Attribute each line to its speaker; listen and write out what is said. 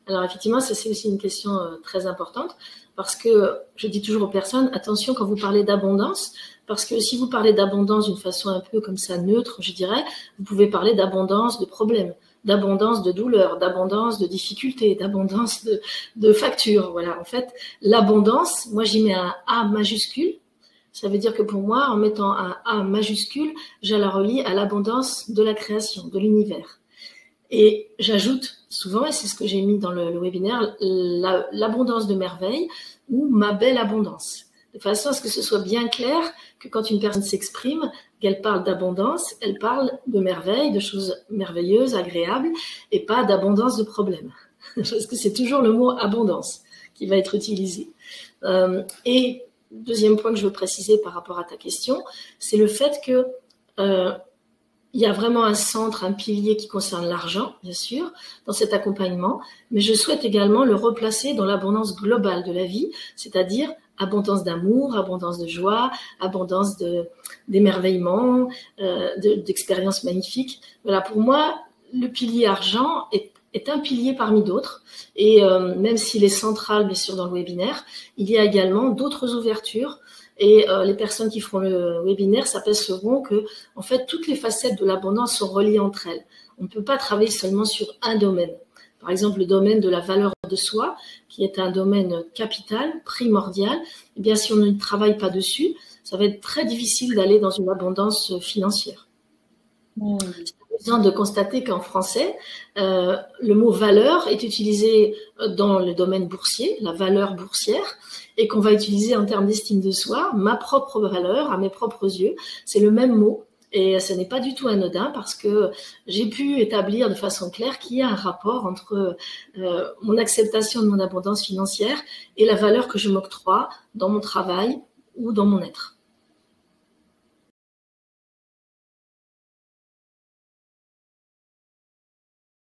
Speaker 1: Alors effectivement, ça c'est aussi une question très importante parce que je dis toujours aux personnes, attention quand vous parlez d'abondance, parce que si vous parlez d'abondance d'une façon un peu comme ça neutre, je dirais, vous pouvez parler d'abondance de problèmes, d'abondance de douleurs, d'abondance de difficultés, d'abondance de factures. Voilà, en fait, l'abondance, moi j'y mets un A majuscule. Ça veut dire que pour moi, en mettant un A majuscule, je la relie à l'abondance de la création, de l'univers. Et j'ajoute souvent, et c'est ce que j'ai mis dans le webinaire, l'abondance de merveille ou ma belle abondance. De façon à ce que ce soit bien clair que quand une personne s'exprime, qu'elle parle d'abondance, elle parle de merveille, de choses merveilleuses, agréables, et pas d'abondance de problèmes. Parce que c'est toujours le mot abondance qui va être utilisé. Et deuxième point que je veux préciser par rapport à ta question, c'est le fait que il y a vraiment un centre, un pilier qui concerne l'argent, bien sûr, dans cet accompagnement, mais je souhaite également le replacer dans l'abondance globale de la vie, c'est-à-dire abondance d'amour, abondance de joie, abondance d'émerveillement, d'expériences magnifiques. Voilà, pour moi, le pilier argent est un pilier parmi d'autres, et même s'il est central, bien sûr, dans le webinaire, il y a également d'autres ouvertures. Et les personnes qui feront le webinaire s'apercevront que, en fait, toutes les facettes de l'abondance sont reliées entre elles. On ne peut pas travailler seulement sur un domaine. Par exemple, le domaine de la valeur de soi, qui est un domaine capital, primordial. Eh bien, si on ne travaille pas dessus, ça va être très difficile d'aller dans une abondance financière. C'est amusant de constater qu'en français, le mot valeur est utilisé dans le domaine boursier, la valeur boursière, et qu'on va utiliser en termes d'estime de soi, ma propre valeur, à mes propres yeux. C'est le même mot, et ce n'est pas du tout anodin parce que j'ai pu établir de façon claire qu'il y a un rapport entre mon acceptation de mon abondance financière et la valeur que je m'octroie dans mon travail ou dans mon être.